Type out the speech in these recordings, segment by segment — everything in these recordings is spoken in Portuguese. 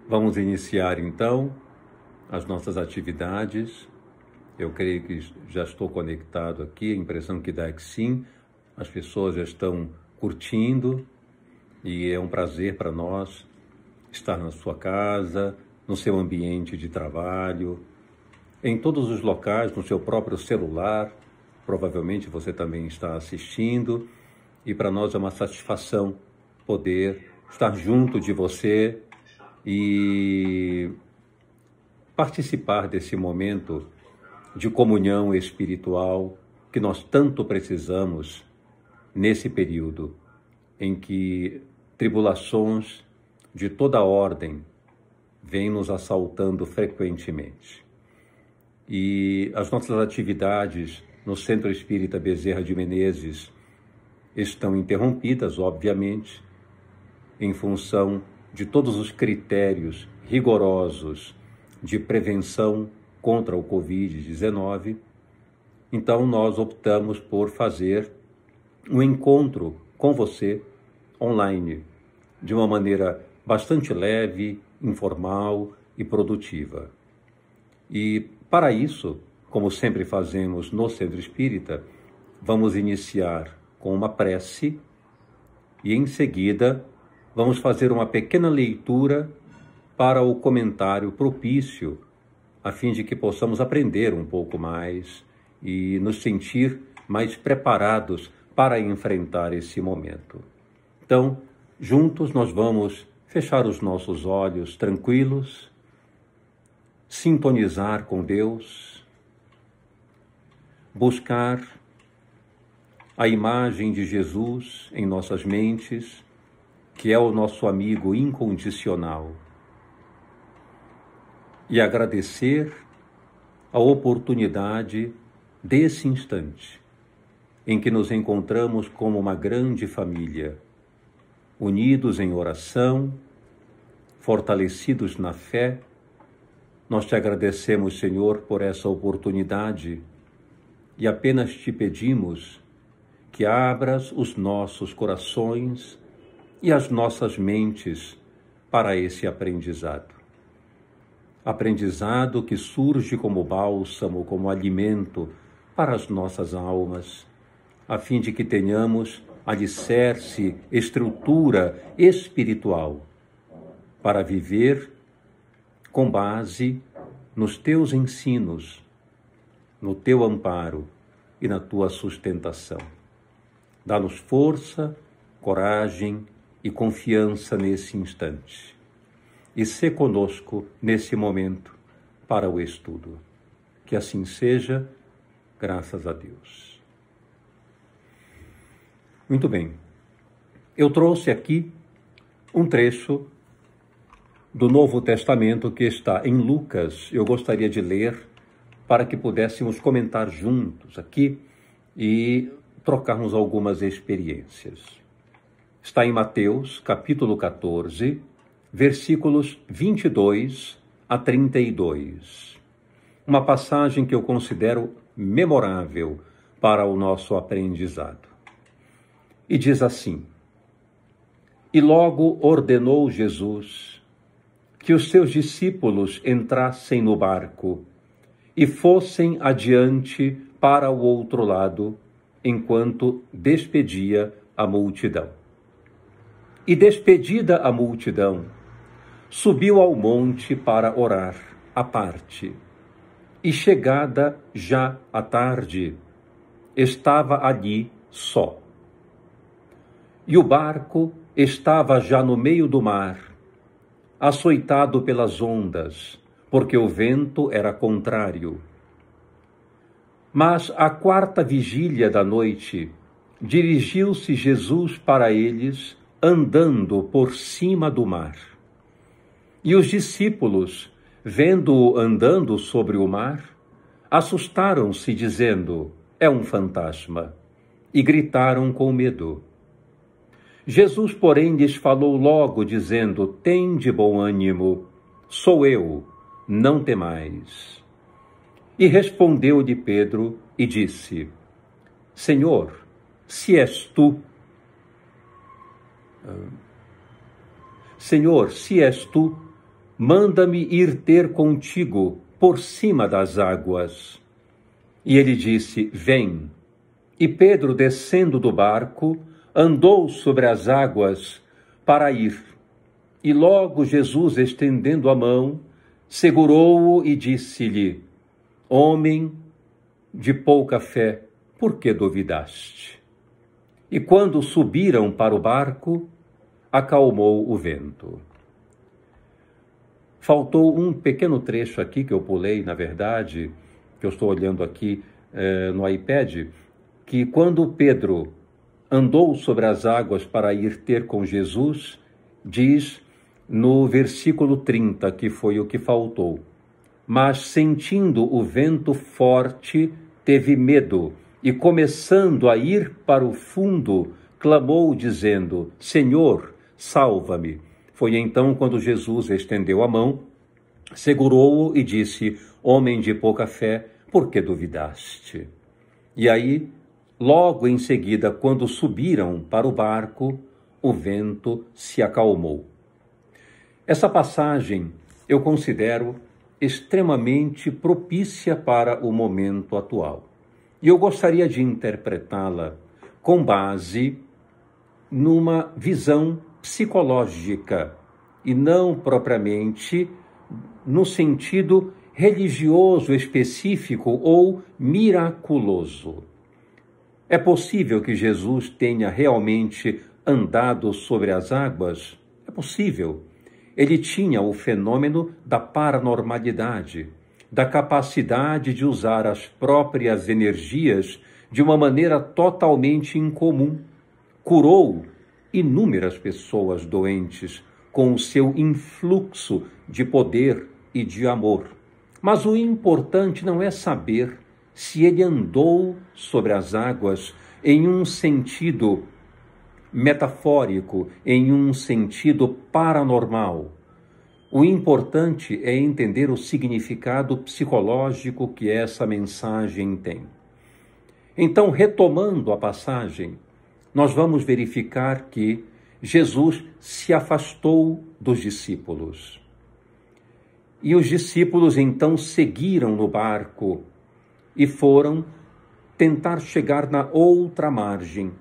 Vamos iniciar então as nossas atividades. Eu creio que já estou conectado aqui, a impressão que dá é que sim, as pessoas já estão curtindo e é um prazer para nós estar na sua casa, no seu ambiente de trabalho, em todos os locais, no seu próprio celular. Provavelmente você também está assistindo e para nós é uma satisfação poder estar junto de você e participar desse momento de comunhão espiritual que nós tanto precisamos nesse período em que tribulações de toda ordem vêm nos assaltando frequentemente. E as nossas atividades no Centro Espírita Bezerra de Menezes estão interrompidas, obviamente, em função de todos os critérios rigorosos de prevenção contra o Covid-19. Então, nós optamos por fazer um encontro com você online, de uma maneira bastante leve, informal e produtiva. E, para isso, como sempre fazemos no Centro Espírita, vamos iniciar com uma prece e, em seguida, vamos fazer uma pequena leitura para o comentário propício, a fim de que possamos aprender um pouco mais e nos sentir mais preparados para enfrentar esse momento. Então, juntos nós vamos fechar os nossos olhos tranquilos, sintonizar com Deus, buscar a imagem de Jesus em nossas mentes, que é o nosso amigo incondicional, e agradecer a oportunidade desse instante em que nos encontramos como uma grande família, unidos em oração, fortalecidos na fé. Nós te agradecemos, Senhor, por essa oportunidade e apenas te pedimos que abras os nossos corações e as nossas mentes para esse aprendizado. Aprendizado que surge como bálsamo, como alimento para as nossas almas, a fim de que tenhamos alicerce, estrutura espiritual para viver com base nos teus ensinos, no teu amparo e na tua sustentação. Dá-nos força, coragem e confiança nesse instante. E sê conosco nesse momento para o estudo. Que assim seja, graças a Deus. Muito bem. Eu trouxe aqui um trecho do Novo Testamento que está em Lucas. Eu gostaria de ler para que pudéssemos comentar juntos aqui e trocarmos algumas experiências. Está em Mateus, capítulo 14, versículos 22 a 32. Uma passagem que eu considero memorável para o nosso aprendizado. E diz assim: E logo ordenou Jesus que os seus discípulos entrassem no barco e fossem adiante para o outro lado, enquanto despedia a multidão. E despedida a multidão, subiu ao monte para orar à parte. E chegada já a tarde, estava ali só. E o barco estava já no meio do mar, açoitado pelas ondas, porque o vento era contrário. Mas à quarta vigília da noite, dirigiu-se Jesus para eles, andando por cima do mar. E os discípulos, vendo-o andando sobre o mar, assustaram-se, dizendo: é um fantasma, e gritaram com medo. Jesus, porém, lhes falou logo, dizendo: tende bom ânimo, sou eu, não temais. E respondeu-lhe Pedro e disse: Senhor, se és tu, manda-me ir ter contigo por cima das águas. E ele disse: Vem. E Pedro, descendo do barco, andou sobre as águas para ir. E logo Jesus, estendendo a mão, segurou-o e disse-lhe: Homem de pouca fé, por que duvidaste? E quando subiram para o barco, acalmou o vento. Faltou um pequeno trecho aqui que eu pulei, na verdade, que eu estou olhando aqui no iPad, que quando Pedro andou sobre as águas para ir ter com Jesus, diz no versículo 30, que foi o que faltou. Mas sentindo o vento forte, teve medo e, começando a ir para o fundo, clamou dizendo: Senhor, salva-me. Foi então quando Jesus estendeu a mão, segurou-o e disse: Homem de pouca fé, por que duvidaste? E aí, logo em seguida, quando subiram para o barco, o vento se acalmou. Essa passagem eu considero extremamente propícia para o momento atual. E eu gostaria de interpretá-la com base numa visão psicológica e não propriamente no sentido religioso específico ou miraculoso. É possível que Jesus tenha realmente andado sobre as águas? É possível. Ele tinha o fenômeno da paranormalidade, da capacidade de usar as próprias energias de uma maneira totalmente incomum. Curou inúmeras pessoas doentes com o seu influxo de poder e de amor. Mas o importante não é saber se ele andou sobre as águas em um sentido metafórico, em um sentido paranormal. O importante é entender o significado psicológico que essa mensagem tem. Então, retomando a passagem, nós vamos verificar que Jesus se afastou dos discípulos. E os discípulos então seguiram no barco e foram tentar chegar na outra margem.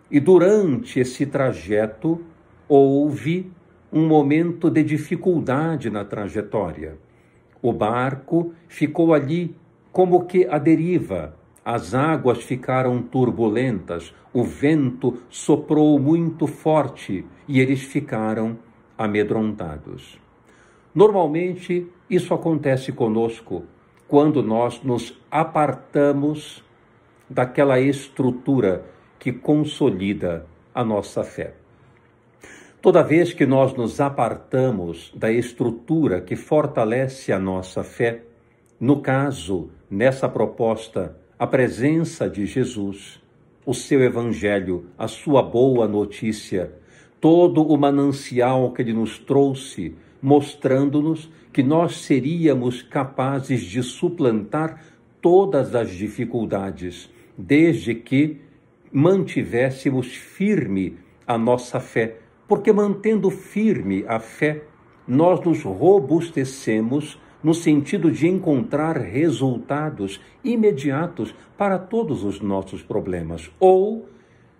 E durante esse trajeto houve um momento de dificuldade na trajetória. O barco ficou ali como que à deriva. As águas ficaram turbulentas, o vento soprou muito forte e eles ficaram amedrontados. Normalmente, isso acontece conosco quando nós nos apartamos daquela estrutura que consolida a nossa fé. Toda vez que nós nos apartamos da estrutura que fortalece a nossa fé, no caso, nessa proposta, a presença de Jesus, o seu evangelho, a sua boa notícia, todo o manancial que ele nos trouxe, mostrando-nos que nós seríamos capazes de suplantar todas as dificuldades, desde que mantivéssemos firme a nossa fé, porque mantendo firme a fé, nós nos robustecemos no sentido de encontrar resultados imediatos para todos os nossos problemas. Ou,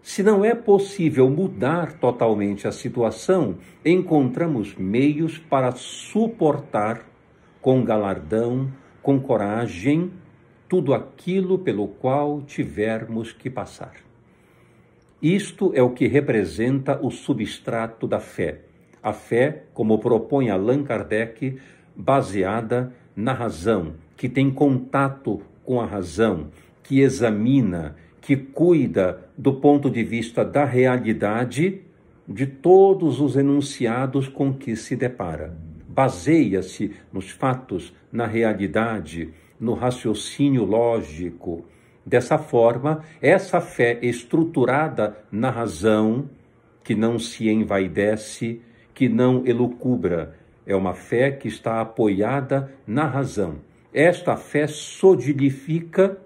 se não é possível mudar totalmente a situação, encontramos meios para suportar com galardão, com coragem, tudo aquilo pelo qual tivermos que passar. Isto é o que representa o substrato da fé. A fé, como propõe Allan Kardec, baseada na razão, que tem contato com a razão, que examina, que cuida do ponto de vista da realidade de todos os enunciados com que se depara. Baseia-se nos fatos, na realidade, no raciocínio lógico. Dessa forma, essa fé estruturada na razão, que não se envaidece, que não elucubra, é uma fé que está apoiada na razão. Esta fé solidifica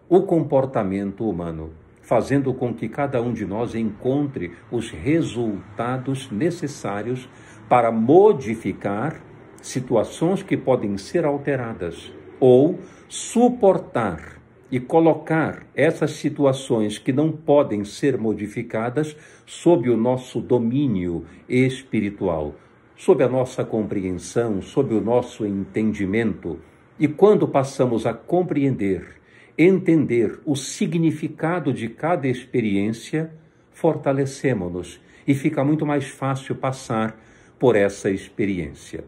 o comportamento humano, fazendo com que cada um de nós encontre os resultados necessários para modificar situações que podem ser alteradas ou suportar e colocar essas situações que não podem ser modificadas sob o nosso domínio espiritual, sob a nossa compreensão, sob o nosso entendimento. E quando passamos a compreender, entender o significado de cada experiência, fortalecemos-nos e fica muito mais fácil passar por essa experiência.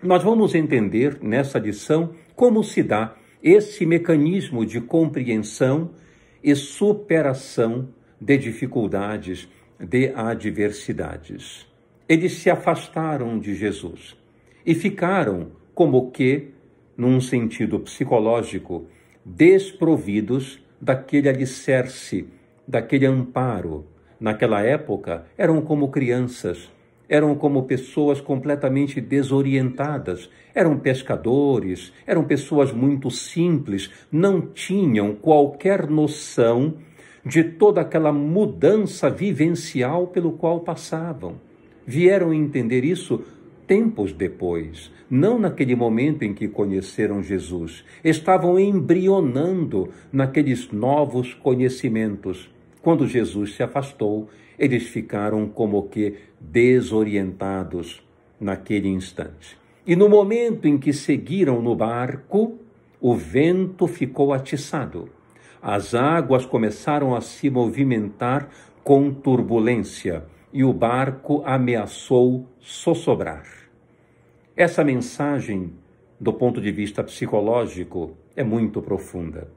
Nós vamos entender nessa lição como se dá esse mecanismo de compreensão e superação de dificuldades, de adversidades. Eles se afastaram de Jesus e ficaram como que, num sentido psicológico, desprovidos daquele alicerce, daquele amparo. Naquela época, eram como crianças, eram como pessoas completamente desorientadas, eram pescadores, eram pessoas muito simples, não tinham qualquer noção de toda aquela mudança vivencial pelo qual passavam. Vieram entender isso tempos depois, não naquele momento em que conheceram Jesus. Estavam embrionando naqueles novos conhecimentos. Quando Jesus se afastou, eles ficaram como que desorientados naquele instante. E no momento em que seguiram no barco, o vento ficou atiçado. As águas começaram a se movimentar com turbulência e o barco ameaçou sossobrar. Essa mensagem, do ponto de vista psicológico, é muito profunda.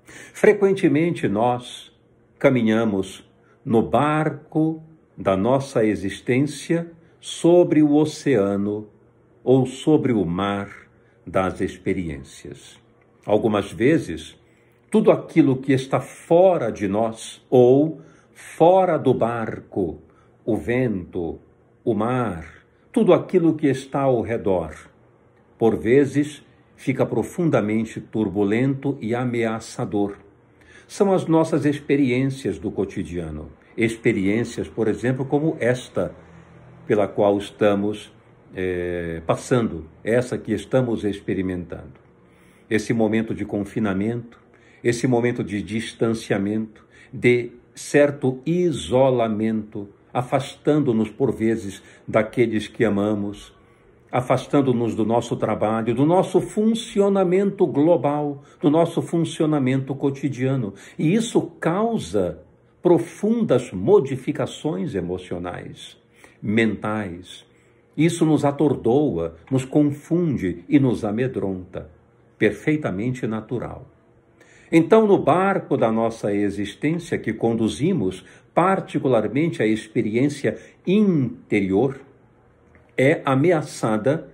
Frequentemente nós caminhamos no barco da nossa existência sobre o oceano ou sobre o mar das experiências. Algumas vezes, tudo aquilo que está fora de nós ou fora do barco, o vento, o mar, tudo aquilo que está ao redor, por vezes fica profundamente turbulento e ameaçador. São as nossas experiências do cotidiano. Experiências, por exemplo, como esta pela qual estamos passando, essa que estamos experimentando. Esse momento de confinamento, esse momento de distanciamento, de certo isolamento, afastando-nos por vezes daqueles que amamos, afastando-nos do nosso trabalho, do nosso funcionamento global, do nosso funcionamento cotidiano. E isso causa profundas modificações emocionais, mentais. Isso nos atordoa, nos confunde e nos amedronta. Perfeitamente natural. Então, no barco da nossa existência que conduzimos, particularmente a experiência interior, é ameaçada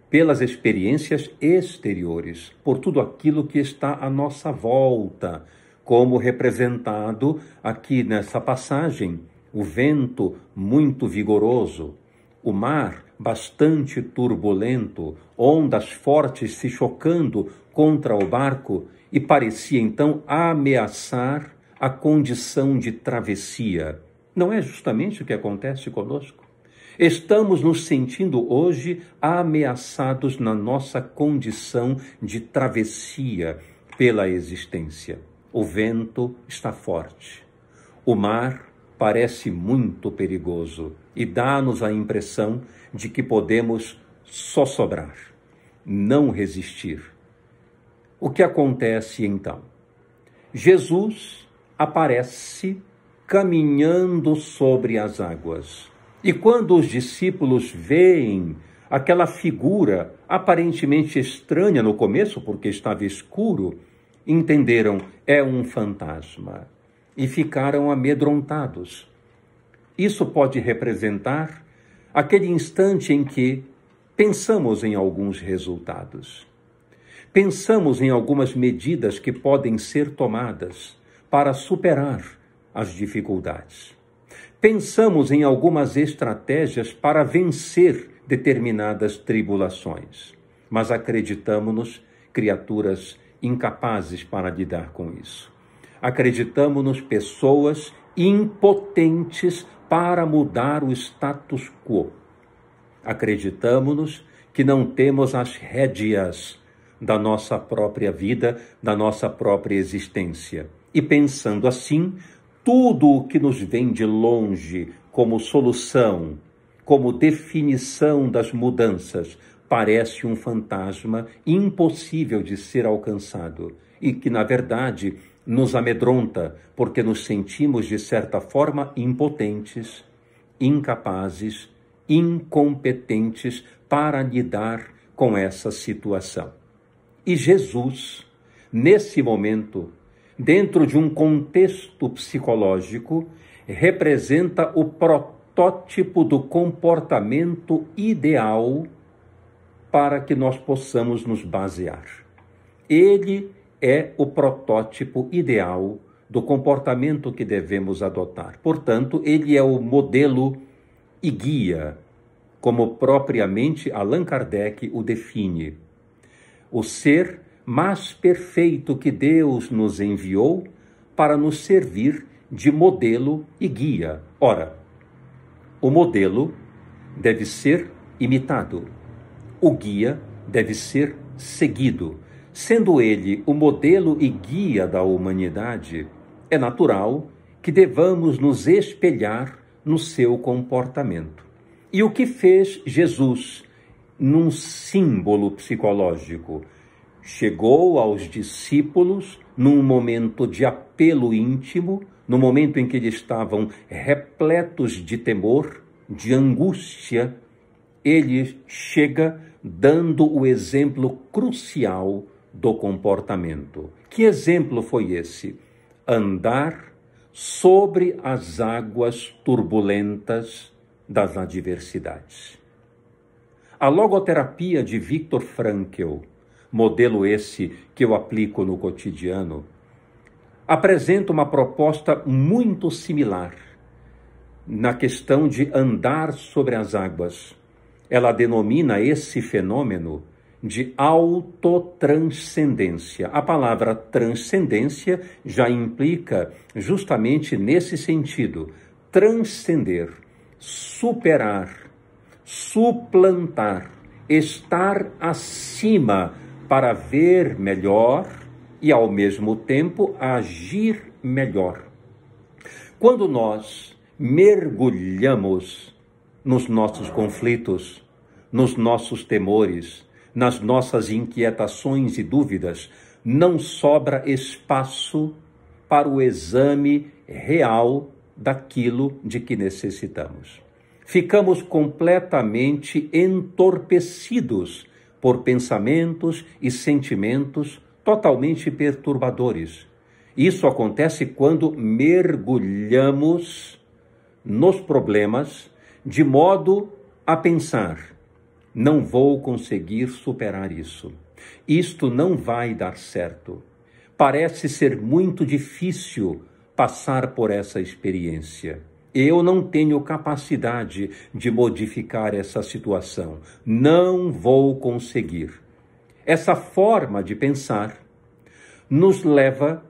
pelas experiências exteriores, por tudo aquilo que está à nossa volta, como representado aqui nessa passagem, o vento muito vigoroso, o mar bastante turbulento, ondas fortes se chocando contra o barco e parecia então ameaçar a condição de travessia. Não é justamente o que acontece conosco? Estamos nos sentindo hoje ameaçados na nossa condição de travessia pela existência. O vento está forte. O mar parece muito perigoso e dá-nos a impressão de que podemos sossobrar, não resistir. O que acontece então? Jesus aparece caminhando sobre as águas. E quando os discípulos veem aquela figura aparentemente estranha no começo, porque estava escuro, entenderam, é um fantasma, e ficaram amedrontados. Isso pode representar aquele instante em que pensamos em alguns resultados. Pensamos em algumas medidas que podem ser tomadas para superar as dificuldades. Pensamos em algumas estratégias para vencer determinadas tribulações, mas acreditamos-nos criaturas incapazes para lidar com isso. Acreditamos-nos pessoas impotentes para mudar o status quo. Acreditamo-nos que não temos as rédeas da nossa própria vida, da nossa própria existência. E pensando assim, tudo o que nos vem de longe como solução, como definição das mudanças, parece um fantasma impossível de ser alcançado e que, na verdade, nos amedronta porque nos sentimos, de certa forma, impotentes, incapazes, incompetentes para lidar com essa situação. E Jesus, nesse momento, dentro de um contexto psicológico, representa o protótipo do comportamento ideal para que nós possamos nos basear. Ele é o protótipo ideal do comportamento que devemos adotar. Portanto, ele é o modelo e guia, como propriamente Allan Kardec o define. O ser mais perfeito que Deus nos enviou para nos servir de modelo e guia. Ora, o modelo deve ser imitado, o guia deve ser seguido. Sendo ele o modelo e guia da humanidade, é natural que devamos nos espelhar no seu comportamento. E o que fez Jesus num símbolo psicológico? Chegou aos discípulos num momento de apelo íntimo, no momento em que eles estavam repletos de temor, de angústia. Ele chega dando o exemplo crucial do comportamento. Que exemplo foi esse? Andar sobre as águas turbulentas das adversidades. A logoterapia de Viktor Frankl, modelo esse que eu aplico no cotidiano, apresenta uma proposta muito similar na questão de andar sobre as águas. Ela denomina esse fenômeno de autotranscendência. A palavra transcendência já implica justamente nesse sentido: transcender, superar, suplantar, estar acima para ver melhor e, ao mesmo tempo, agir melhor. Quando nós mergulhamos nos nossos conflitos, nos nossos temores, nas nossas inquietações e dúvidas, não sobra espaço para o exame real daquilo de que necessitamos. Ficamos completamente entorpecidos por pensamentos e sentimentos totalmente perturbadores. Isso acontece quando mergulhamos nos problemas de modo a pensar: não vou conseguir superar isso. Isto não vai dar certo. Parece ser muito difícil passar por essa experiência. Eu não tenho capacidade de modificar essa situação. Não vou conseguir. Essa forma de pensar nos leva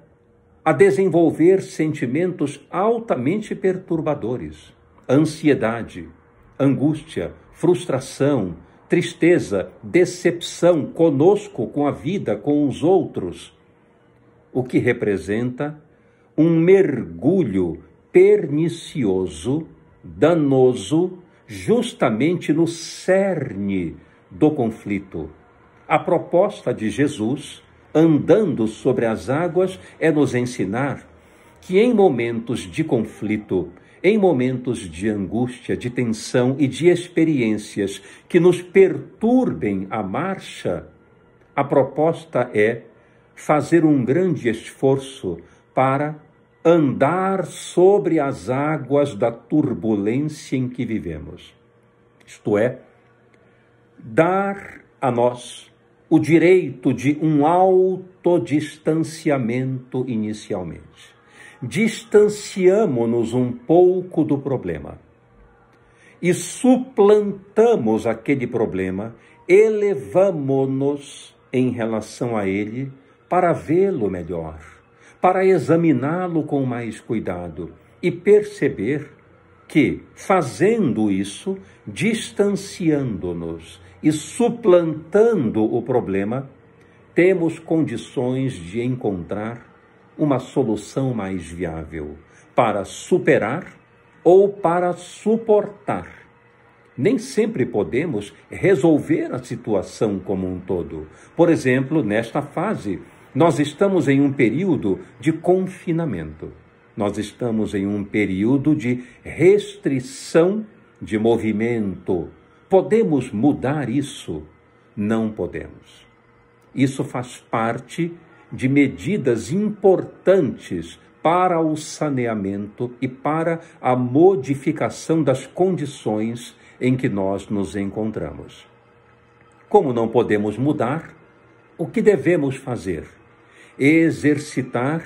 a desenvolver sentimentos altamente perturbadores: ansiedade, angústia, frustração, tristeza, decepção conosco, com a vida, com os outros, o que representa um mergulho pernicioso, danoso, justamente no cerne do conflito. A proposta de Jesus, andando sobre as águas, é nos ensinar que em momentos de conflito, em momentos de angústia, de tensão e de experiências que nos perturbem a marcha, a proposta é fazer um grande esforço para andar sobre as águas da turbulência em que vivemos. Isto é, dar a nós o direito de um autodistanciamento inicialmente. Distanciamo-nos um pouco do problema e suplantamos aquele problema, elevamo-nos em relação a ele para vê-lo melhor, para examiná-lo com mais cuidado e perceber que, fazendo isso, distanciando-nos e suplantando o problema, temos condições de encontrar uma solução mais viável para superar ou para suportar. Nem sempre podemos resolver a situação como um todo. Por exemplo, nesta fase, nós estamos em um período de confinamento. Nós estamos em um período de restrição de movimento. Podemos mudar isso? Não podemos. Isso faz parte de medidas importantes para o saneamento e para a modificação das condições em que nós nos encontramos. Como não podemos mudar, o que devemos fazer? Exercitar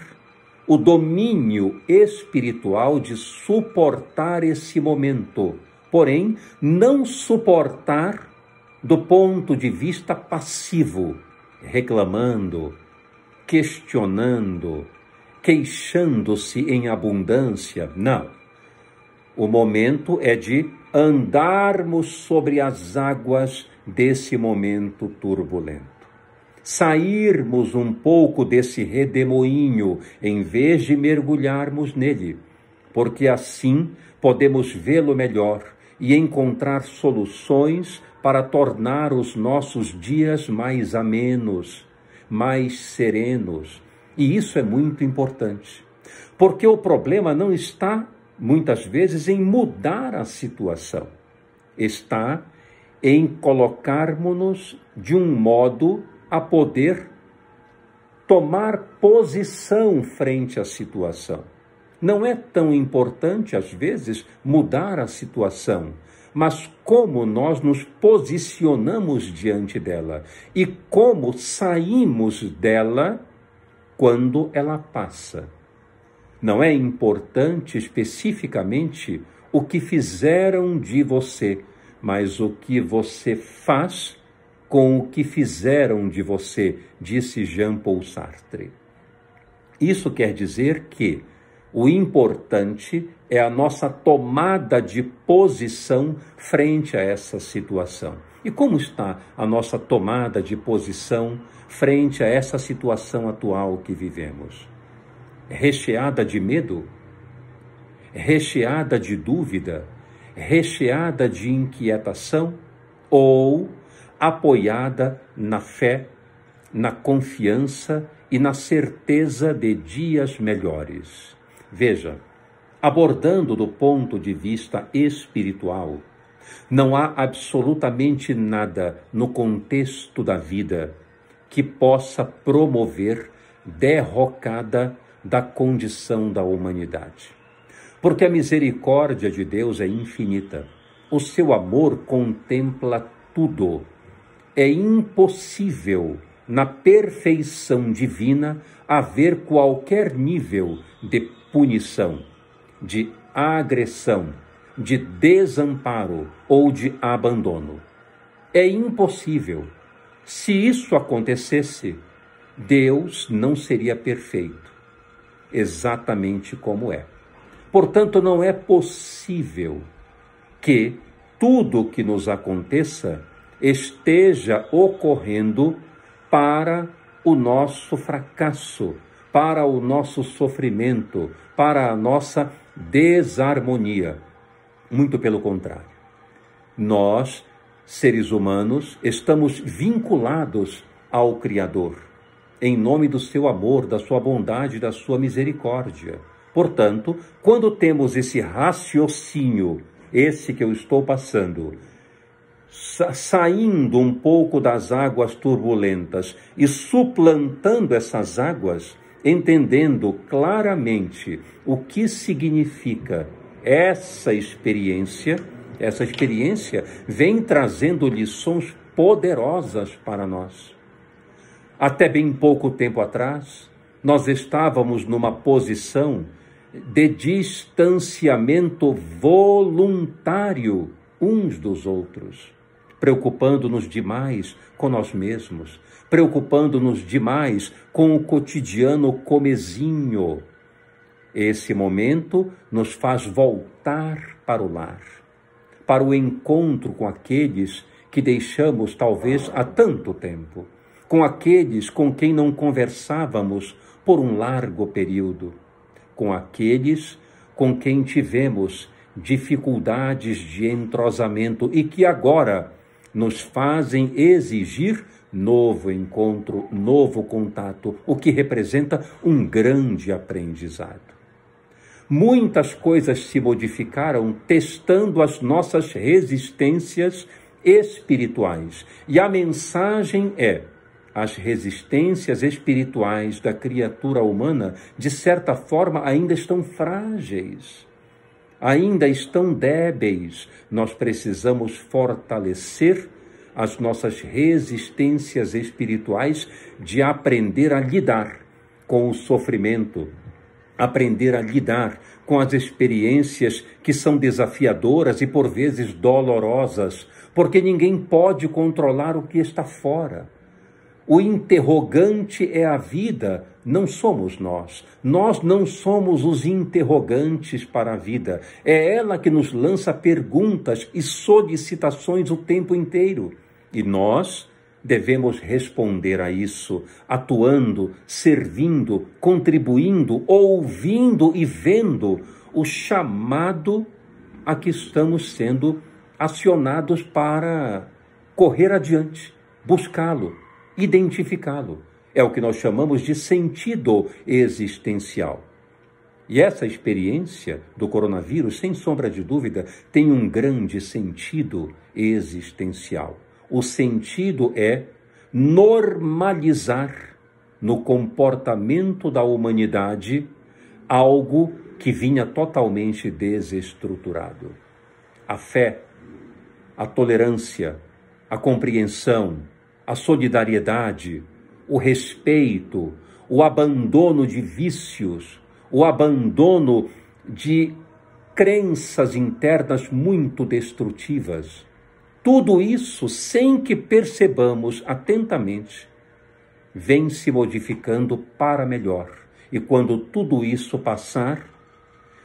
o domínio espiritual de suportar esse momento, porém, não suportar do ponto de vista passivo, reclamando, questionando, queixando-se em abundância. Não. O momento é de andarmos sobre as águas desse momento turbulento. Sairmos um pouco desse redemoinho, em vez de mergulharmos nele, porque assim podemos vê-lo melhor e encontrar soluções para tornar os nossos dias mais amenos, mais serenos. E isso é muito importante, porque o problema não está, muitas vezes, em mudar a situação. Está em colocarmos-nos de um modo a poder tomar posição frente à situação. Não é tão importante, às vezes, mudar a situação, mas como nós nos posicionamos diante dela e como saímos dela quando ela passa. Não é importante especificamente o que fizeram de você, mas o que você faz com o que fizeram de você, disse Jean-Paul Sartre. Isso quer dizer que o importante é a nossa tomada de posição frente a essa situação. E como está a nossa tomada de posição frente a essa situação atual que vivemos? Recheada de medo? Recheada de dúvida? Recheada de inquietação? Ou apoiada na fé, na confiança e na certeza de dias melhores? Veja, abordando do ponto de vista espiritual, não há absolutamente nada no contexto da vida que possa promover derrocada da condição da humanidade. Porque a misericórdia de Deus é infinita. O seu amor contempla tudo. É impossível, na perfeição divina, haver qualquer nível de punição, de agressão, de desamparo ou de abandono. É impossível. Se isso acontecesse, Deus não seria perfeito, exatamente como é. Portanto, não é possível que tudo que nos aconteça esteja ocorrendo para o nosso fracasso, para o nosso sofrimento, para a nossa desarmonia. Muito pelo contrário. Nós, seres humanos, estamos vinculados ao Criador, em nome do seu amor, da sua bondade, da sua misericórdia. Portanto, quando temos esse raciocínio, esse que eu estou passando, saindo um pouco das águas turbulentas e suplantando essas águas, entendendo claramente o que significa essa experiência vem trazendo lições poderosas para nós. Até bem pouco tempo atrás, nós estávamos numa posição de distanciamento voluntário uns dos outros, preocupando-nos demais com nós mesmos, preocupando-nos demais com o cotidiano comezinho. Esse momento nos faz voltar para o lar, para o encontro com aqueles que deixamos talvez há tanto tempo, com aqueles com quem não conversávamos por um largo período, com aqueles com quem tivemos dificuldades de entrosamento e que agora nos fazem exigir novo encontro, novo contato, o que representa um grande aprendizado. Muitas coisas se modificaram testando as nossas resistências espirituais. E a mensagem é: as resistências espirituais da criatura humana, de certa forma, ainda estão frágeis, ainda estão débeis. Nós precisamos fortalecer as nossas resistências espirituais de aprender a lidar com o sofrimento, aprender a lidar com as experiências que são desafiadoras e por vezes dolorosas, porque ninguém pode controlar o que está fora. O interrogante é a vida, não somos nós. Nós não somos os interrogantes para a vida. É ela que nos lança perguntas e solicitações o tempo inteiro. E nós devemos responder a isso, atuando, servindo, contribuindo, ouvindo e vendo o chamado a que estamos sendo acionados para correr adiante, buscá-lo, identificá-lo. É o que nós chamamos de sentido existencial. E essa experiência do coronavírus, sem sombra de dúvida, tem um grande sentido existencial. O sentido é normalizar no comportamento da humanidade algo que vinha totalmente desestruturado. A fé, a tolerância, a compreensão, a solidariedade, o respeito, o abandono de vícios, o abandono de crenças internas muito destrutivas. Tudo isso, sem que percebamos atentamente, vem se modificando para melhor. E quando tudo isso passar,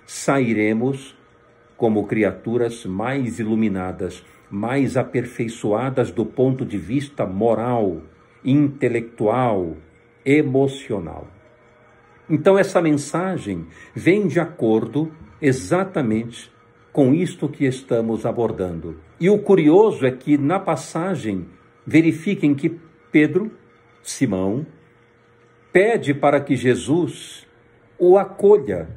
sairemos como criaturas mais iluminadas, mais aperfeiçoadas do ponto de vista moral, intelectual, emocional. Então essa mensagem vem de acordo exatamente com isto que estamos abordando. E o curioso é que na passagem, verifiquem que Pedro, Simão, pede para que Jesus o acolha.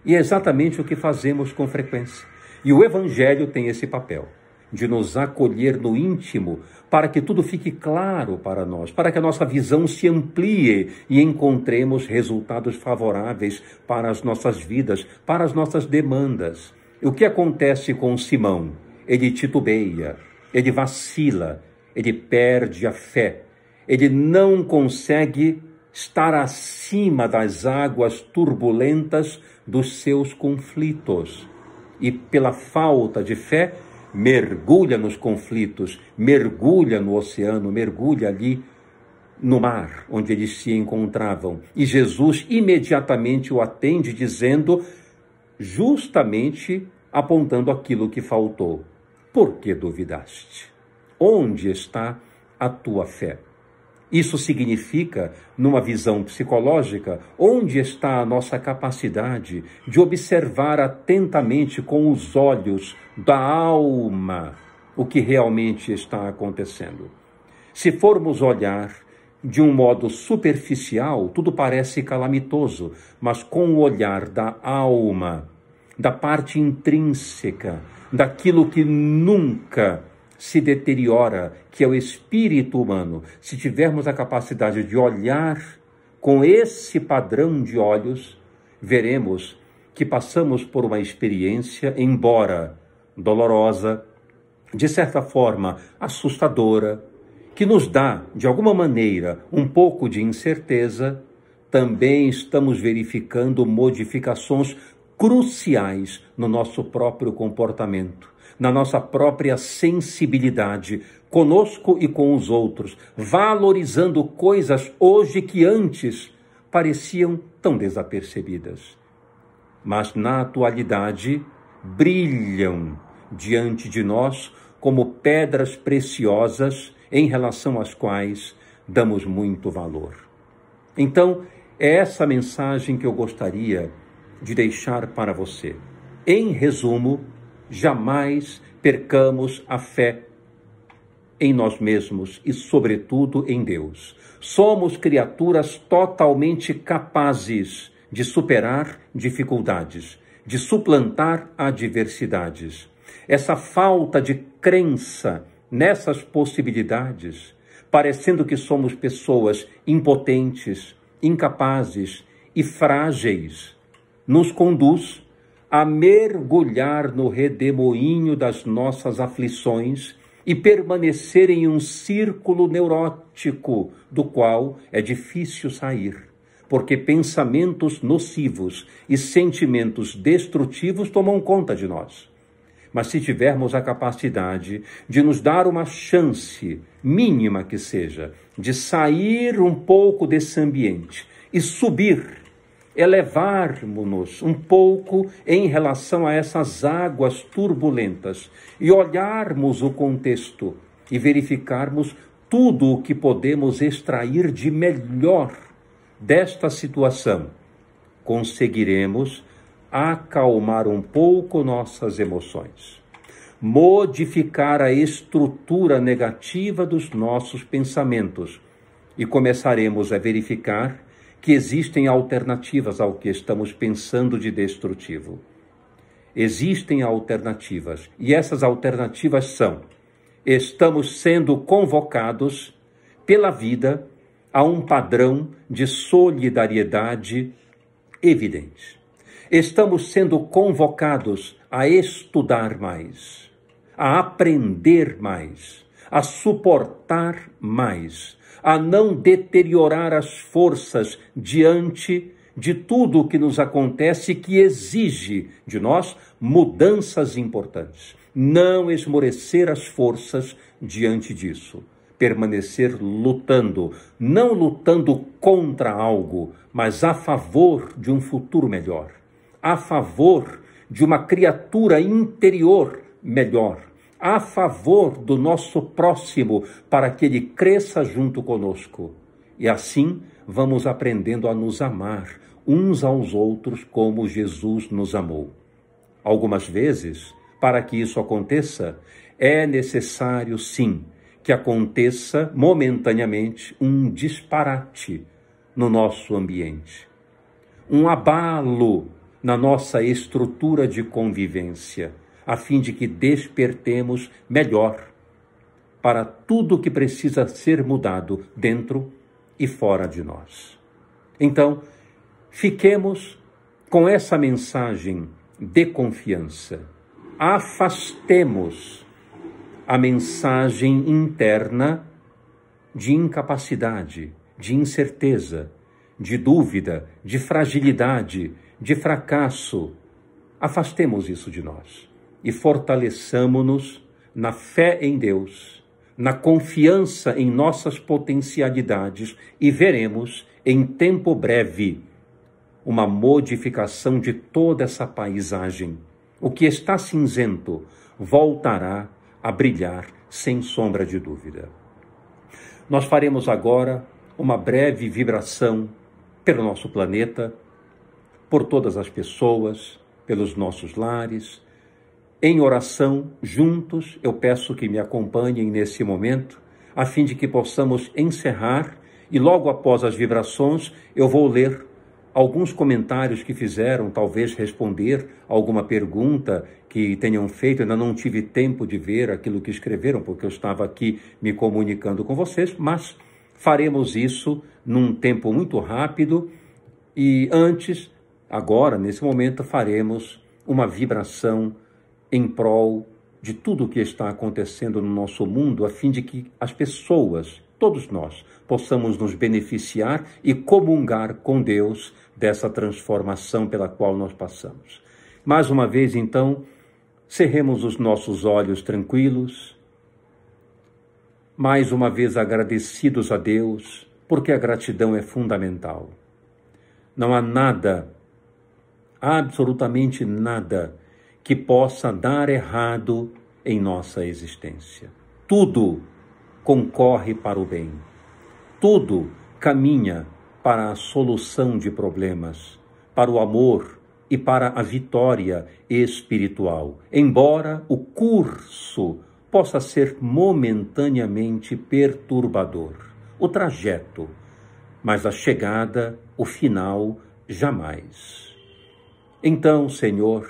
E é exatamente o que fazemos com frequência. E o Evangelho tem esse papel, de nos acolher no íntimo, para que tudo fique claro para nós, para que a nossa visão se amplie e encontremos resultados favoráveis para as nossas vidas, para as nossas demandas. O que acontece com Simão? Ele titubeia, ele vacila, ele perde a fé, ele não consegue estar acima das águas turbulentas dos seus conflitos. E pela falta de fé, mergulha nos conflitos, mergulha no oceano, mergulha ali no mar onde eles se encontravam. E Jesus imediatamente o atende dizendo, justamente apontando aquilo que faltou. Por que duvidaste? Onde está a tua fé? Isso significa, numa visão psicológica, onde está a nossa capacidade de observar atentamente com os olhos da alma o que realmente está acontecendo. Se formos olhar de um modo superficial, tudo parece calamitoso, mas com o olhar da alma, da parte intrínseca, daquilo que nunca se deteriora, que é o espírito humano. Se tivermos a capacidade de olhar com esse padrão de olhos, veremos que passamos por uma experiência, embora dolorosa, de certa forma assustadora, que nos dá, de alguma maneira, um pouco de incerteza. Também estamos verificando modificações cruciais no nosso próprio comportamento, na nossa própria sensibilidade, conosco e com os outros, valorizando coisas hoje que antes pareciam tão desapercebidas. mas na atualidade brilham diante de nós como pedras preciosas em relação às quais damos muito valor. Então, é essa mensagem que eu gostaria de deixar para você. Em resumo, jamais percamos a fé em nós mesmos e, sobretudo, em Deus. Somos criaturas totalmente capazes de superar dificuldades, de suplantar adversidades. Essa falta de crença nessas possibilidades, parecendo que somos pessoas impotentes, incapazes e frágeis, nos conduz a mergulhar no redemoinho das nossas aflições e permanecer em um círculo neurótico do qual é difícil sair, porque pensamentos nocivos e sentimentos destrutivos tomam conta de nós. Mas se tivermos a capacidade de nos dar uma chance, mínima que seja, de sair um pouco desse ambiente e subir, elevarmos-nos um pouco em relação a essas águas turbulentas e olharmos o contexto e verificarmos tudo o que podemos extrair de melhor desta situação, conseguiremos acalmar um pouco nossas emoções, modificar a estrutura negativa dos nossos pensamentos e começaremos a verificar que existem alternativas ao que estamos pensando de destrutivo. Existem alternativas, e essas alternativas são: estamos sendo convocados pela vida a um padrão de solidariedade evidente. Estamos sendo convocados a estudar mais, a aprender mais, a suportar mais, a não deteriorar as forças diante de tudo o que nos acontece que exige de nós mudanças importantes. Não esmorecer as forças diante disso. Permanecer lutando, não lutando contra algo, mas a favor de um futuro melhor, a favor de uma criatura interior melhor, a favor do nosso próximo, para que ele cresça junto conosco. E assim vamos aprendendo a nos amar uns aos outros como Jesus nos amou. Algumas vezes, para que isso aconteça, é necessário, sim, que aconteça momentaneamente um disparate no nosso ambiente, um abalo na nossa estrutura de convivência, a fim de que despertemos melhor para tudo que precisa ser mudado dentro e fora de nós. Então, fiquemos com essa mensagem de confiança. Afastemos a mensagem interna de incapacidade, de incerteza, de dúvida, de fragilidade, de fracasso. Afastemos isso de nós e fortaleçamo-nos na fé em Deus, na confiança em nossas potencialidades, e veremos em tempo breve uma modificação de toda essa paisagem. O que está cinzento voltará a brilhar sem sombra de dúvida. Nós faremos agora uma breve vibração pelo nosso planeta, por todas as pessoas, pelos nossos lares. Em oração, juntos, eu peço que me acompanhem nesse momento, a fim de que possamos encerrar, e logo após as vibrações, eu vou ler alguns comentários que fizeram, talvez responder alguma pergunta que tenham feito. Ainda não tive tempo de ver aquilo que escreveram, porque eu estava aqui me comunicando com vocês, mas faremos isso num tempo muito rápido. E antes, agora, nesse momento, faremos uma vibração em prol de tudo o que está acontecendo no nosso mundo, a fim de que as pessoas, todos nós, possamos nos beneficiar e comungar com Deus dessa transformação pela qual nós passamos. Mais uma vez, então, cerremos os nossos olhos tranquilos, mais uma vez agradecidos a Deus, porque a gratidão é fundamental. Não há nada absolutamente nada que possa dar errado em nossa existência. Tudo concorre para o bem. Tudo caminha para a solução de problemas, para o amor e para a vitória espiritual, embora o curso possa ser momentaneamente perturbador, o trajeto, mas a chegada, o final, jamais. Então, Senhor,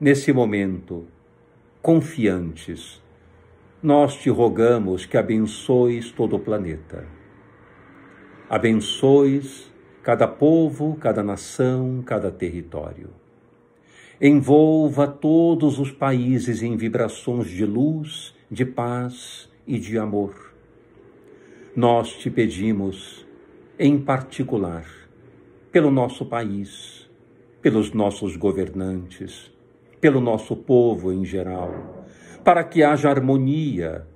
nesse momento, confiantes, nós te rogamos que abençoes todo o planeta. Abençoes cada povo, cada nação, cada território. Envolva todos os países em vibrações de luz, de paz e de amor. Nós te pedimos, em particular, pelo nosso país, pelos nossos governantes, pelo nosso povo em geral, para que haja harmonia,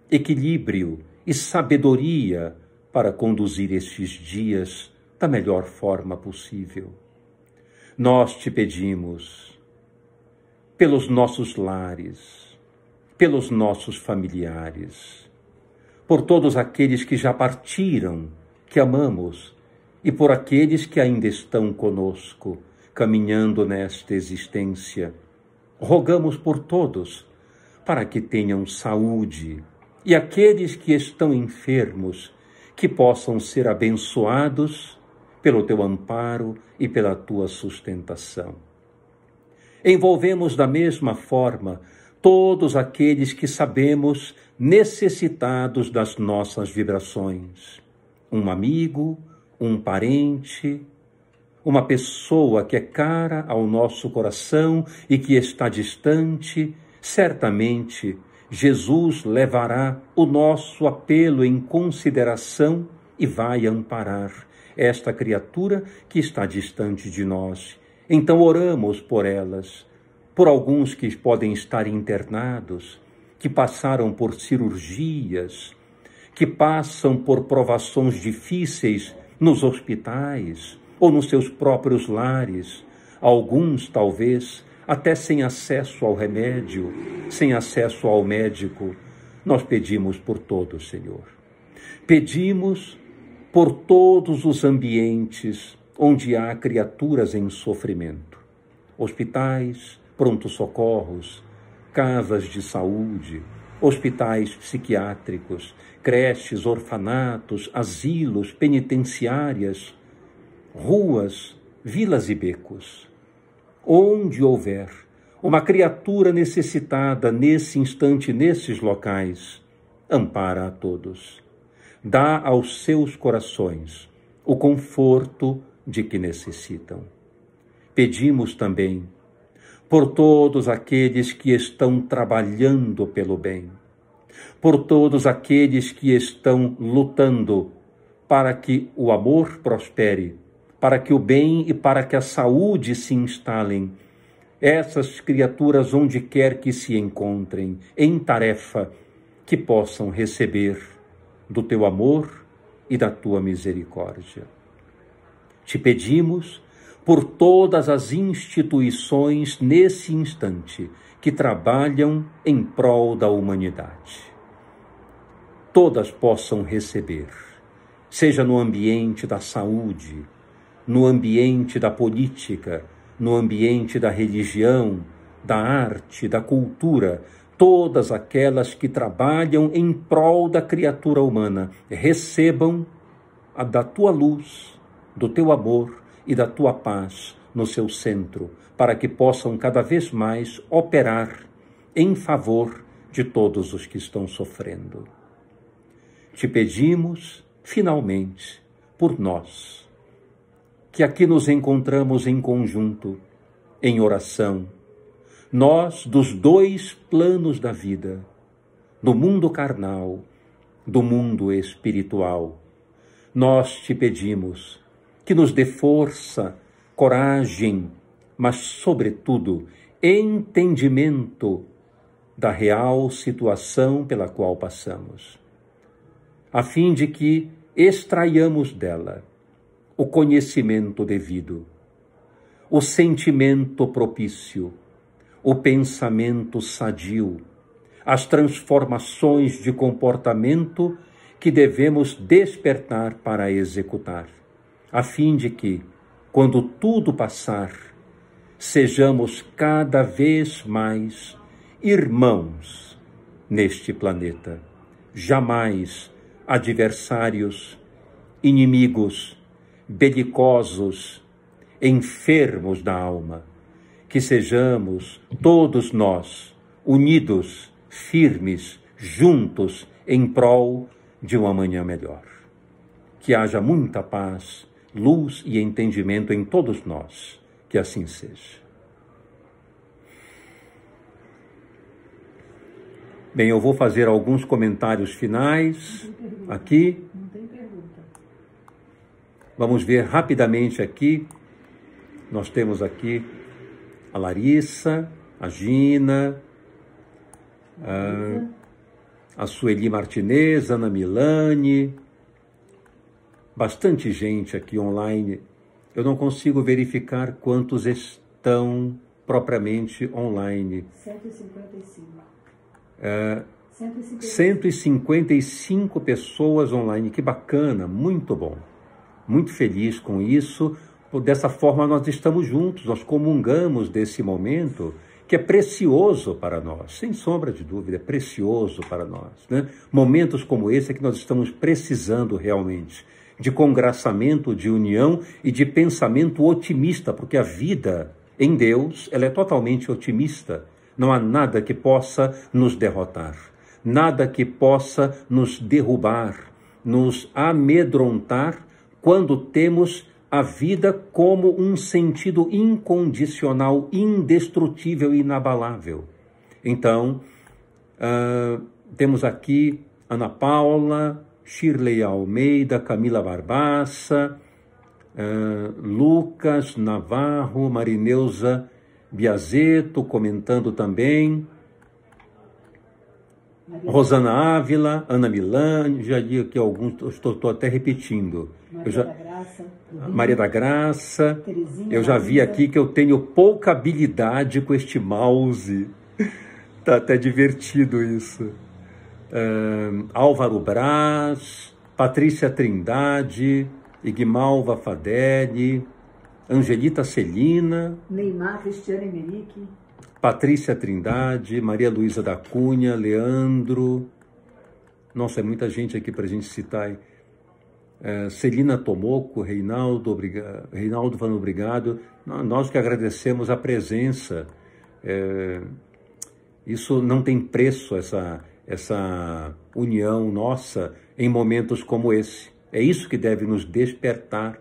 equilíbrio e sabedoria para conduzir estes dias da melhor forma possível. Nós te pedimos, pelos nossos lares, pelos nossos familiares, por todos aqueles que já partiram, que amamos, e por aqueles que ainda estão conosco, caminhando nesta existência. Rogamos por todos, para que tenham saúde, e aqueles que estão enfermos, que possam ser abençoados pelo teu amparo e pela tua sustentação. Envolvemos da mesma forma todos aqueles que sabemos necessitados das nossas vibrações. Um amigo, um parente, uma pessoa que é cara ao nosso coração e que está distante, certamente Jesus levará o nosso apelo em consideração e vai amparar esta criatura que está distante de nós. Então oramos por elas, por alguns que podem estar internados, que passaram por cirurgias, que passam por provações difíceis nos hospitais ou nos seus próprios lares, alguns talvez até sem acesso ao remédio, sem acesso ao médico. Nós pedimos por todos, Senhor. Pedimos por todos os ambientes onde há criaturas em sofrimento. Hospitais, pronto-socorros, casas de saúde, hospitais psiquiátricos, creches, orfanatos, asilos, penitenciárias, ruas, vilas e becos. Onde houver uma criatura necessitada nesse instante, nesses locais, ampara a todos. Dá aos seus corações o conforto de que necessitam. Pedimos também por todos aqueles que estão trabalhando pelo bem, por todos aqueles que estão lutando para que o amor prospere, para que o bem e para que a saúde se instalem. Essas criaturas, onde quer que se encontrem, em tarefa, que possam receber do teu amor e da tua misericórdia. Te pedimos por todas as instituições nesse instante que trabalham em prol da humanidade. Todas possam receber, seja no ambiente da saúde, no ambiente da política, no ambiente da religião, da arte, da cultura, todas aquelas que trabalham em prol da criatura humana, recebam da tua luz, do teu amor e da tua paz no seu centro, para que possam cada vez mais operar em favor de todos os que estão sofrendo. Te pedimos, finalmente, por nós, que aqui nos encontramos em conjunto, em oração, nós dos dois planos da vida, do mundo carnal, do mundo espiritual. Nós te pedimos que nos dê força, coragem, mas, sobretudo, entendimento da real situação pela qual passamos, a fim de que extraiamos dela o conhecimento devido, o sentimento propício, o pensamento sadio, as transformações de comportamento que devemos despertar para executar, a fim de que, quando tudo passar, sejamos cada vez mais irmãos neste planeta, jamais adversários, inimigos, belicosos, enfermos da alma. Que sejamos todos nós unidos, firmes, juntos em prol de um amanhã melhor. Que haja muita paz, luz e entendimento em todos nós. Que assim seja. Bem, eu vou fazer alguns comentários finais aqui. Não tem pergunta. Vamos ver rapidamente aqui. Nós temos aqui a Larissa, a Gina, a Sueli Martinez, Ana Milane, bastante gente aqui online. Eu não consigo verificar quantos estão propriamente online. 155. 155 pessoas online, que bacana, muito bom. Muito feliz com isso. Dessa forma nós estamos juntos, nós comungamos desse momento que é precioso para nós, sem sombra de dúvida, é precioso para nós, né? Momentos como esse é que nós estamos precisando realmente, de congraçamento, de união e de pensamento otimista, porque a vida em Deus, ela é totalmente otimista. Não há nada que possa nos derrotar, nada que possa nos derrubar, nos amedrontar quando temos a vida como um sentido incondicional, indestrutível e inabalável. Então, temos aqui Ana Paula, Shirley Almeida, Camila Barbassa, Lucas Navarro, Marineuza Biazeto comentando também, Rosana Ávila, Ana Milane, já li aqui alguns, estou até repetindo. Maria da Graça, Terezinha, eu já vi aqui que eu tenho pouca habilidade com este mouse. Está até divertido isso. Álvaro Braz, Patrícia Trindade, Igmalva Fadelli, Angelita Celina, Neymar, Cristiane Emerick, Patrícia Trindade, Maria Luísa da Cunha, Leandro. Nossa, é muita gente aqui para a gente citar. Celina Tomoco, Reinaldo falando obrigado. Nós que agradecemos a presença. Isso não tem preço, essa união nossa em momentos como esse. É isso que deve nos despertar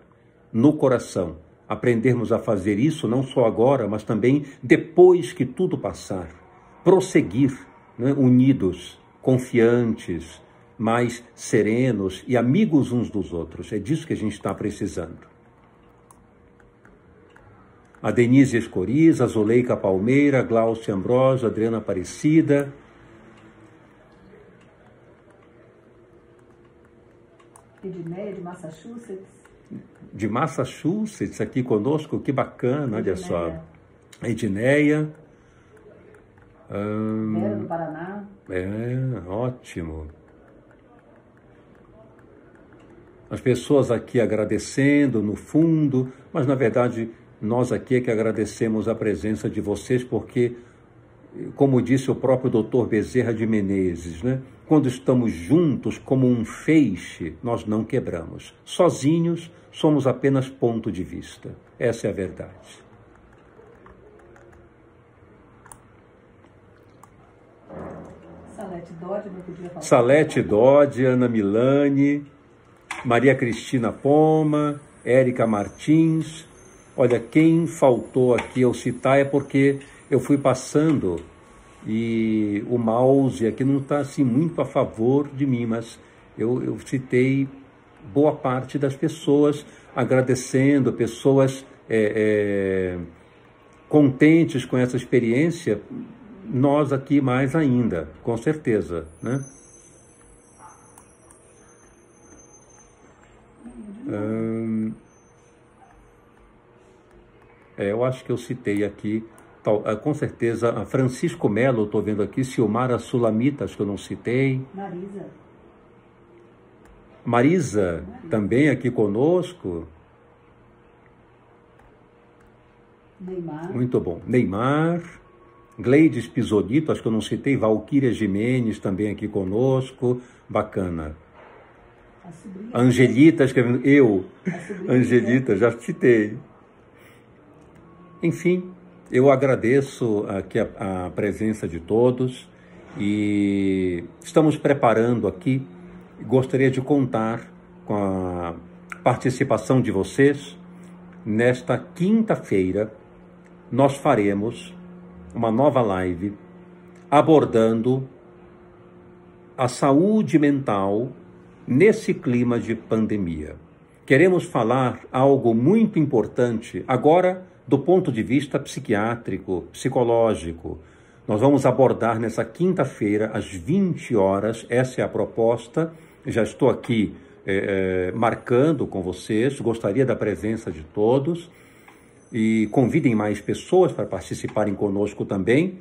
no coração. Aprendermos a fazer isso não só agora, mas também depois que tudo passar. Prosseguir, né, unidos, confiantes, mais serenos e amigos uns dos outros. É disso que a gente está precisando. A Denise Escoriz, a Zuleika Palmeira, a Glaucia Ambrosio, a Adriana Aparecida. Edneia, de Massachusetts. De Massachusetts, aqui conosco, que bacana, olha só. Edneia. Vera, do Paraná. Ótimo. As pessoas aqui agradecendo no fundo, mas na verdade nós aqui é que agradecemos a presença de vocês, porque, como disse o próprio Dr. Bezerra de Menezes, né? Quando estamos juntos como um feixe, nós não quebramos. Sozinhos, somos apenas ponto de vista. Essa é a verdade. Salete Dodge, não podia falar. Salete Dodge, Ana Milane, Maria Cristina Poma, Érica Martins. Olha, quem faltou aqui eu citar é porque eu fui passando e o mouse aqui não está assim muito a favor de mim, mas eu citei boa parte das pessoas agradecendo, pessoas contentes com essa experiência, nós aqui mais ainda, com certeza, né? Eu acho que eu citei aqui, com certeza, a Francisco Melo, estou vendo aqui, Silmara Sulamita, acho que eu não citei. Marisa, também aqui conosco. Neymar. Muito bom. Neymar, Gleides Pisodito, acho que eu não citei, Valquíria Jimenez também aqui conosco, bacana. Angelita escrevendo, Angelita, já citei. Enfim, eu agradeço aqui a presença de todos e estamos preparando aqui, gostaria de contar com a participação de vocês. Nesta quinta-feira, nós faremos uma nova live abordando a saúde mental nesse clima de pandemia. Queremos falar algo muito importante agora do ponto de vista psiquiátrico, psicológico. Nós vamos abordar nessa quinta-feira às 20 horas, essa é a proposta. Já estou aqui marcando com vocês, gostaria da presença de todos. E convidem mais pessoas para participarem conosco também.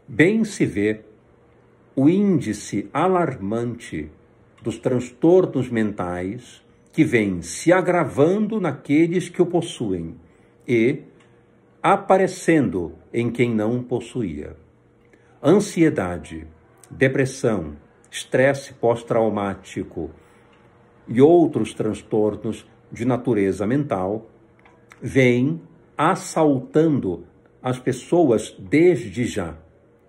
Bem se vê o índice alarmante dos transtornos mentais que vem se agravando naqueles que o possuem e aparecendo em quem não possuía. Ansiedade, depressão, estresse pós-traumático e outros transtornos de natureza mental vêm assaltando as pessoas desde já.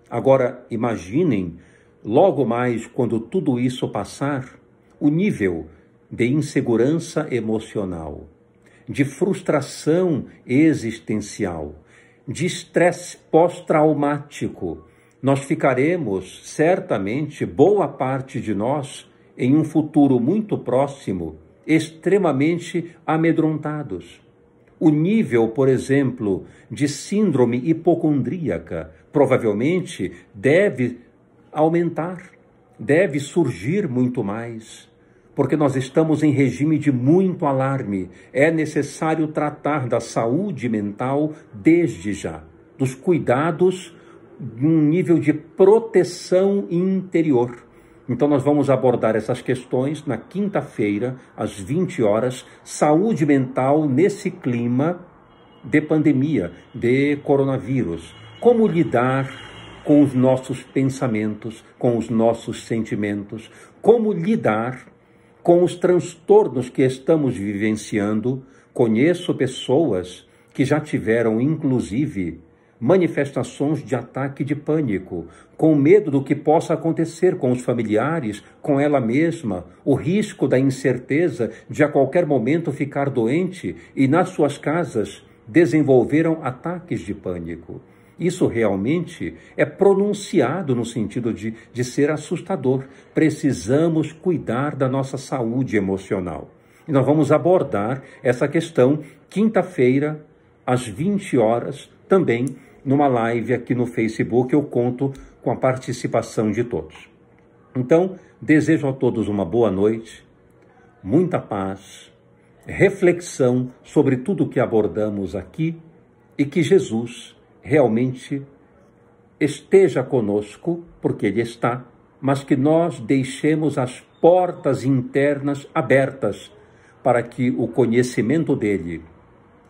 Agora, imaginem, logo mais quando tudo isso passar, o nível de insegurança emocional, de frustração existencial, de estresse pós-traumático. Nós ficaremos, certamente, boa parte de nós, em um futuro muito próximo, extremamente amedrontados. O nível, por exemplo, de síndrome hipocondríaca provavelmente deve aumentar, deve surgir muito mais, porque nós estamos em regime de muito alarme. É necessário tratar da saúde mental desde já, dos cuidados, de um nível de proteção interior. Então nós vamos abordar essas questões na quinta-feira, às 20 horas, saúde mental nesse clima de pandemia, de coronavírus. Como lidar com os nossos pensamentos, com os nossos sentimentos, como lidar com os transtornos que estamos vivenciando. Conheço pessoas que já tiveram, inclusive, manifestações de ataque de pânico, com medo do que possa acontecer com os familiares, com ela mesma, o risco da incerteza de a qualquer momento ficar doente e nas suas casas desenvolveram ataques de pânico. Isso realmente é pronunciado no sentido de ser assustador. Precisamos cuidar da nossa saúde emocional. E nós vamos abordar essa questão quinta-feira, às 20 horas, também numa live aqui no Facebook. Eu conto com a participação de todos. Então, desejo a todos uma boa noite, muita paz, reflexão sobre tudo que abordamos aqui e que Jesus realmente esteja conosco, porque Ele está, mas que nós deixemos as portas internas abertas para que o conhecimento dEle,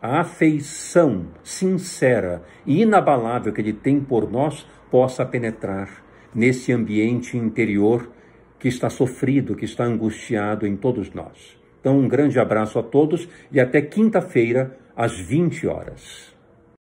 a afeição sincera e inabalável que Ele tem por nós, possa penetrar nesse ambiente interior que está sofrido, que está angustiado em todos nós. Então, um grande abraço a todos e até quinta-feira, às 20 horas.